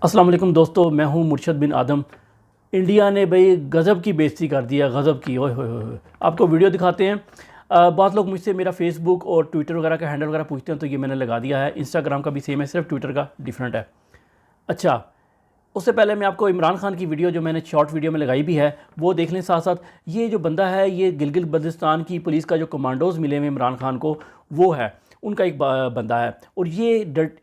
अस्सलाम वालेकुम दोस्तों, मैं हूं मुर्शद बिन आदम। इंडिया ने भाई गज़ब की बेइज्जती कर दिया, गज़ब की। ओए होए होए। आपको वीडियो दिखाते हैं। बहुत लोग मुझसे मेरा फेसबुक और ट्विटर वगैरह का हैंडल वगैरह पूछते हैं, तो ये मैंने लगा दिया है। इंस्टाग्राम का भी सेम है, सिर्फ ट्विटर का डिफरेंट है। अच्छा, उससे पहले मैं आपको इमरान खान की वीडियो जो मैंने शॉर्ट वीडियो में लगाई भी है वो देख लें साथ साथ। ये जो बंदा है, ये गिलगित बल्तिस्तान की पुलिस का जो कमांडोज़ मिले हुए इमरान खान को, वो है उनका एक बंदा है। और ये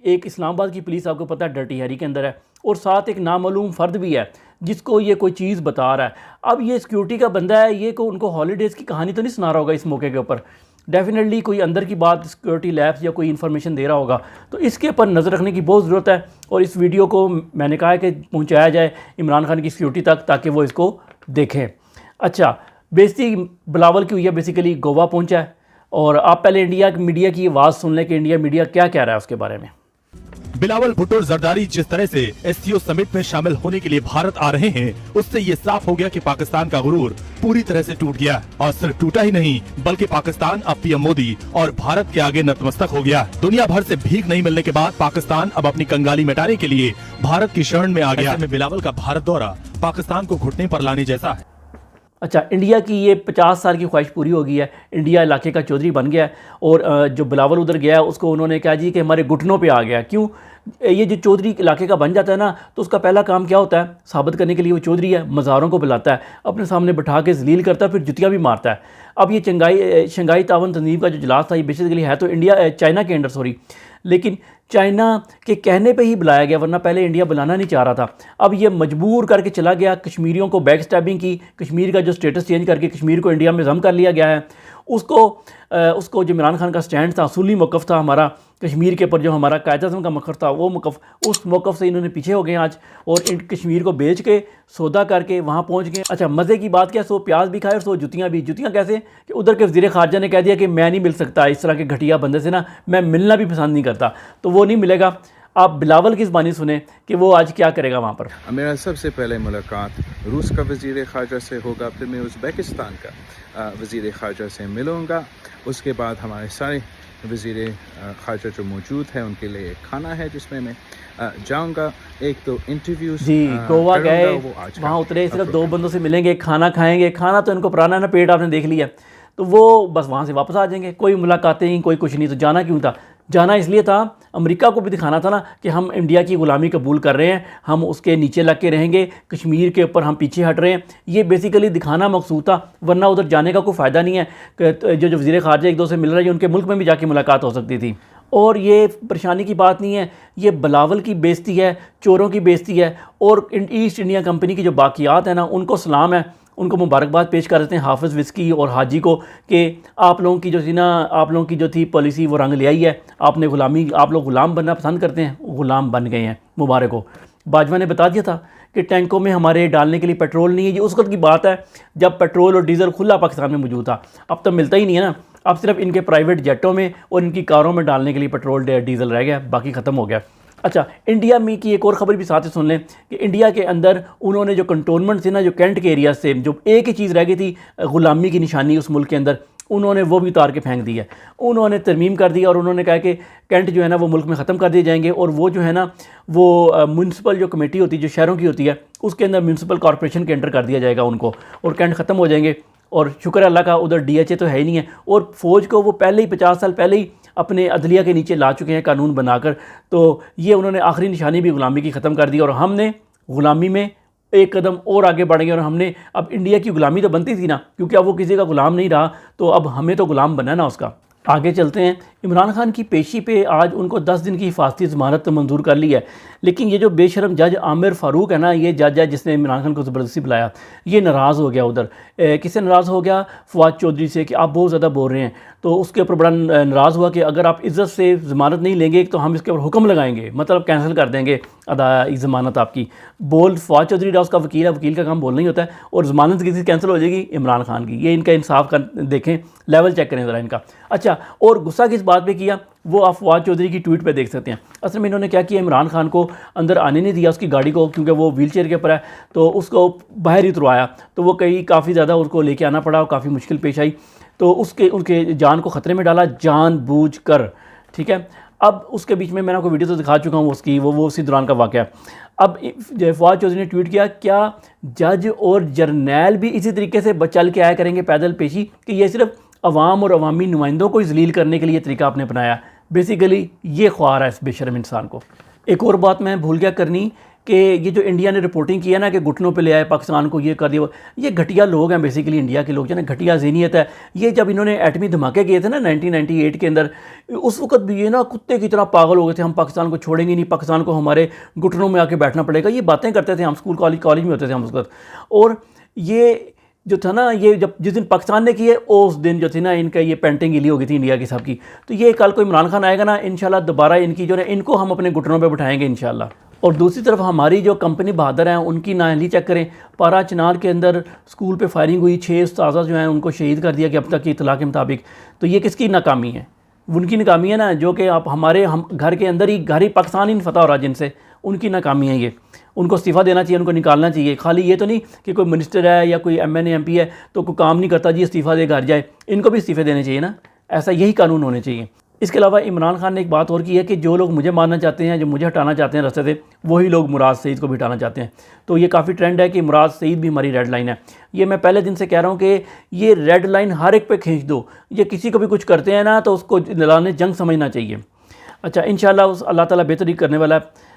एक इस्लामाबाद की पुलिस, आपको पता है, डर्टी हैरी के अंदर है। और साथ एक नामालूम फ़र्द भी है जिसको ये कोई चीज़ बता रहा है। अब ये सिक्योरिटी का बंदा है, ये को उनको हॉलीडेज़ की कहानी तो नहीं सुना रहा होगा इस मौके के ऊपर। डेफिनेटली कोई अंदर की बात सिक्योरिटी लैब्स या कोई इन्फॉर्मेशन दे रहा होगा, तो इसके ऊपर नज़र रखने की बहुत ज़रूरत है। और इस वीडियो को मैंने कहा है कि पहुंचाया जाए इमरान खान की सिक्योरिटी तक, ताकि वो इसको देखें। अच्छा, बेइज्जती बिलावल की हुई है, बेसिकली गोवा पहुंचा है। और आप पहले इंडिया की मीडिया की आवाज़ सुन लें कि इंडिया मीडिया क्या कह रहा है उसके बारे में। बिलावल भुट्टो जरदारी जिस तरह से एससीओ समिट में शामिल होने के लिए भारत आ रहे हैं, उससे ये साफ हो गया कि पाकिस्तान का गुरूर पूरी तरह से टूट गया। और सिर्फ टूटा ही नहीं, बल्कि पाकिस्तान अब पीएम मोदी और भारत के आगे नतमस्तक हो गया। दुनिया भर से भीख नहीं मिलने के बाद पाकिस्तान अब अपनी कंगाली मिटाने के लिए भारत की शरण में आ गया। ऐसे में बिलावल का भारत दौरा पाकिस्तान को घुटने पर लाने जैसा है। अच्छा, इंडिया की ये 50 साल की ख्वाहिश पूरी हो गई है। इंडिया इलाके का चौधरी बन गया है। और जो बिलावल उधर गया है उसको उन्होंने कहा जी कि हमारे घुटनों पे आ गया। क्यों? ये जो चौधरी इलाके का बन जाता है ना, तो उसका पहला काम क्या होता है? साबित करने के लिए वो चौधरी है, मज़ारों को बुलाता है, अपने सामने बैठा के जलील करता है, फिर जुतियाँ भी मारता है। अब ये शंघाई तावन तंजीम का जो इजलास था, ये बेसिकली है तो चाइना के अंडर, सॉरी, लेकिन चाइना के कहने पे ही बुलाया गया, वरना पहले इंडिया बुलाना नहीं चाह रहा था। अब ये मजबूर करके चला गया। कश्मीरियों को बैक स्टैबिंग की, कश्मीर का जो स्टेटस चेंज करके कश्मीर को इंडिया में ज़म कर लिया गया है। उसको जो इमरान खान का स्टैंड था, असूली मौक़िफ़ था हमारा कश्मीर के ऊपर, जो हमारा कायद-ए-आज़म का मौक़िफ़ था, वो मौक़िफ़, उस मौक़िफ़ से इन्होंने पीछे हो गए आज। और कश्मीर को बेच के सौदा करके वहाँ पहुँच गए। अच्छा, मज़े की बात क्या, 100 प्याज भी खाए और 100 जुतियाँ भी। जुतियाँ कैसे कि उधर के वज़ीर ख़ारजा ने कह दिया कि मैं नहीं मिल सकता, इस तरह के घटिया बंदे से ना मैं मिलना भी पसंद नहीं करता, तो वो नहीं मिलेगा। आप बिलावल की ज़बानी सुने कि वो आज क्या करेगा वहाँ पर। मेरा सबसे पहले मुलाकात रूस का वज़ीर ख़ारजा से होगा, फिर मैं उज़्बेकिस्तान का वज़ीर ख़ारजा से मिलूँगा। उसके बाद हमारे सारे वज़ीर ख़ारजा जो मौजूद हैं उनके लिए खाना है जिसमें मैं जाऊँगा। एक तो इंटरव्यूज़ जी, गोवा गए, वहाँ उतरे, सिर्फ 2 बंदों से मिलेंगे, खाना खाएंगे। खाना तो इनको पुराना ना, पेट आपने देख लिया, तो वो बस वहाँ से वापस आ जाएंगे। कोई मुलाकातें नहीं, कोई कुछ नहीं। तो जाना क्यों था? जाना इसलिए था, अमेरिका को भी दिखाना था ना कि हम इंडिया की ग़ुलामी कबूल कर रहे हैं, हम उसके नीचे लग के रहेंगे, कश्मीर के ऊपर हम पीछे हट रहे हैं। ये बेसिकली दिखाना मकसूद था, वरना उधर जाने का कोई फ़ायदा नहीं है। जो वज़ीर ख़ारजा एक दो से मिल रहे हैं, उनके मुल्क में भी जाके मुलाकात हो सकती थी। और ये परेशानी की बात नहीं है, ये बिलावल की बेइज्जती है, चोरों की बेइज्जती है। और ईस्ट इंडिया कंपनी की जो बाकियात है ना, उनको सलाम है, उनको मुबारकबाद पेश कर देते हैं, हाफिज़ विस्की और हाजी को, कि आप लोगों की जो थी ना, आप लोगों की जो थी पॉलिसी वो रंग ले आई है। आपने ग़ुलामी, आप लोग ग़ुलाम बनना पसंद करते हैं, ग़ुलाम बन गए हैं, मुबारक हो। बाजवा ने बता दिया था कि टैंकों में हमारे डालने के लिए पेट्रोल नहीं है। ये उस वक्त की बात है जब पेट्रोल और डीज़ल खुला पाकिस्तान में मौजूद था। अब तो मिलता ही नहीं है ना, अब सिर्फ इनके प्राइवेट जेटों में और इनकी कारों में डालने के लिए पेट्रोल डीज़ल रह गया, बाकी ख़त्म हो गया। अच्छा, इंडिया में की एक और ख़बर भी साथ ही सुन लें कि इंडिया के अंदर उन्होंने जो कंटोनमेंट थे ना, जो कैंट के एरिया से, जो एक ही चीज़ रह गई थी ग़ुलामी की निशानी उस मुल्क के अंदर, उन्होंने वो भी उतार के फेंक दी है। उन्होंने तरमीम कर दिया और उन्होंने कहा कि कैंट जो है ना वो मुल्क में ख़त्म कर दिए जाएंगे। और वो जो है ना, वो म्यूनसिपल जो कमेटी होती है, जो शहरों की होती है, उसके अंदर म्यूनसिपल कॉरपोरेशन के अंडर कर दिया जाएगा उनको, और कैंट ख़त्म हो जाएंगे। और शुक्र अल्लाह का उधर DHA तो है ही नहीं है। और फ़ौज को वो पहले ही 50 साल पहले ही अपने अदलिया के नीचे ला चुके हैं कानून बनाकर। तो ये उन्होंने आखिरी निशानी भी ग़ुलामी की ख़त्म कर दी। और हमने ग़ुलामी में एक कदम और आगे बढ़ गए। और हमने अब इंडिया की ग़ुलामी तो बनती थी ना, क्योंकि अब वो किसी का ग़ुलाम नहीं रहा, तो अब हमें तो ग़ुलाम बनना ना उसका। आगे चलते हैं। इमरान खान की पेशी पे आज उनको 10 दिन की हिफाजती ज़मानत मंजूर कर ली है। लेकिन ये जो बेशरम जज आमिर फ़ारूक है ना, ये जज है जिसने इमरान खान को ज़बरदस्ती बुलाया, ये नाराज़ हो गया उधर। किससे नाराज़ हो गया? फवाद चौधरी से, कि आप बहुत ज़्यादा बोल रहे हैं। तो उसके ऊपर बड़ा नाराज़ हुआ कि अगर आप इज़्ज़त से ज़मानत नहीं लेंगे तो हम इसके ऊपर हुक्म लगाएंगे, मतलब कैंसिल कर देंगे ज़मानत आपकी। फवाद चौधरी रहा, उसका वकील है, वकील का काम बोलना ही होता है। और ज़मानत किसी कैंसिल हो जाएगी? इमरान खान की। ये इनका इंसाफ का देखें, लेवल चेक करें ज़रा इनका। अच्छा, और गुस्सा किस बात पे किया वो आप फवाद चौधरी की ट्वीट पे देख सकते हैं। असल में इन्होंने क्या किया, इमरान खान को अंदर आने नहीं दिया उसकी गाड़ी को, क्योंकि वो व्हील चेयर के ऊपर है, तो उसको बाहर ही उतरवाया। तो वो काफ़ी ज़्यादा उसको लेके आना पड़ा और काफ़ी मुश्किल पेश आई। तो उनके जान को ख़तरे में डाला जानबूझकर, ठीक है। अब उसके बीच में मैंने आपको वीडियो तो दिखा चुका हूँ उसकी, वो उसी दौरान का वाक़या है। अब फवाद चौधरी ने ट्वीट किया, क्या जज और जर्नैल भी इसी तरीके से चल के आया करेंगे पैदल पेशी, कि ये सिर्फ अवाम और अवामी नुमाइंदों को जलील करने के लिए तरीका आपने अपनाया। बेसिकली ये ख्वार है इस बेशर्म इंसान को। एक और बात मैं भूल गया करनी कि ये जो इंडिया ने रिपोर्टिंग की है ना कि घुटनों पे ले आए पाकिस्तान को, ये कर दिया, ये घटिया लोग हैं बेसिकली इंडिया के लोग, जो ना घटिया ज़हनियत है। ये जब इन्होंने एटमी धमाके किए थे ना 1998 के अंदर, उस वक्त भी ये ना कुत्ते की तरह पागल हो गए थे, हम पाकिस्तान को छोड़ेंगे नहीं, पाकिस्तान को हमारे घुटनों में आके बैठना पड़ेगा, ये बातें करते थे हम स्कूल कॉलेज में होते थे हम उस वक्त। और ये जो था ना, ये जब जिस दिन पाकिस्तान ने किए उस दिन जो थी ना इनका ये पेंटिंग गिली हो गई थी इंडिया की सब की। तो ये कल को इमरान खान आएगा ना इंशाल्लाह दोबारा इनकी जो है इनको हम अपने घुटनों पे बिठाएंगे इंशाल्लाह। और दूसरी तरफ हमारी जो कंपनी बहादुर हैं उनकी नाअहली चेक करें। पारा चिनार के अंदर स्कूल पे फायरिंग हुई, 6 उस्ताज़ा जो हैं उनको शहीद कर दिया कि अब तक की इतला के मुताबिक। तो ये किसकी नाकामी है? उनकी नाकामी है ना, जो कि आप हम घर के अंदर ही पाकिस्तान ही नहीं फतह हो रहा जिनसे, उनकी नाकामी है ये। उनको इस्तीफ़ा देना चाहिए, उनको निकालना चाहिए। खाली ये तो नहीं कि कोई मिनिस्टर है या कोई MNA MP है तो कोई काम नहीं करता जी इस्तीफ़ा दे घर जाए, इनको भी इस्तीफ़े देने चाहिए ना, ऐसा यही कानून होने चाहिए। इसके अलावा इमरान खान ने एक बात और की है कि जो लोग मुझे मारना चाहते हैं, जो मुझे हटाना चाहते हैं रास्ते से, वही लोग मुराद सईद को भी हटाना चाहते हैं। तो ये काफ़ी ट्रेंड है कि मुराद सईद भी हमारी रेड लाइन है। ये मैं पहले दिन से कह रहा हूँ कि ये रेड लाइन हर एक पे खींच दो। ये किसी को भी कुछ करते हैं ना तो उसको निलाने जंग समझना चाहिए। अच्छा, इंशाल्लाह अल्लाह ताला बेहतरी करने वाला है।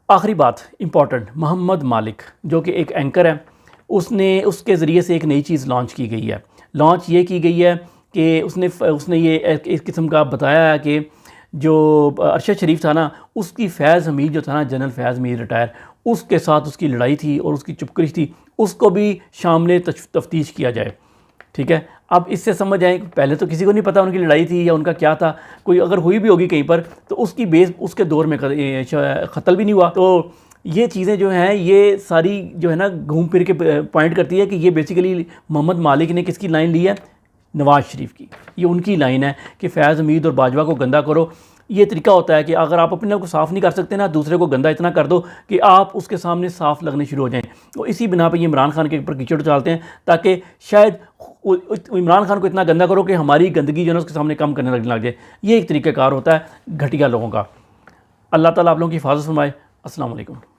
आखिरी बात इंपॉर्टेंट, मोहम्मद मालिक जो कि एक एंकर है, उसके ज़रिए से एक नई चीज़ लॉन्च की गई है। लॉन्च ये की गई है कि उसने ये एक किस्म का बताया है कि जो अरशद शरीफ था ना, उसकी फैज़ हमीद जो था ना, जनरल फैज़ हमीद रिटायर, उसके साथ उसकी लड़ाई थी और उसकी चुपकरी थी, उसको भी शामिल तफ्तीश किया जाए। ठीक है, अब इससे समझ आए, पहले तो किसी को नहीं पता उनकी लड़ाई थी या उनका क्या था, कोई अगर हुई भी होगी कहीं पर तो उसकी बेस उसके दौर में क़त्ल भी नहीं हुआ। तो ये चीज़ें जो हैं ये सारी जो है ना घूम फिर के पॉइंट करती है कि ये बेसिकली मोहम्मद मालिक ने किसकी लाइन ली है? नवाज़ शरीफ की। ये उनकी लाइन है कि फैज़ हमीद और बाजवा को गंदा करो। ये तरीका होता है कि अगर आप अपने को साफ़ नहीं कर सकते ना, दूसरे को गंदा इतना कर दो कि आप उसके सामने साफ़ लगने शुरू हो जाएं। तो इसी बिना पर ये इमरान खान के ऊपर कीचड़ उछालते हैं ताकि शायद इमरान खान को इतना गंदा करो कि हमारी गंदगी जो है उसके सामने कम करने लग जाए। ये एक तरीक़ाकार होता है घटिया लोगों का। अल्लाह ताला आप लोगों की हिफाज़त फरमाए। अस्सलाम वालेकुम।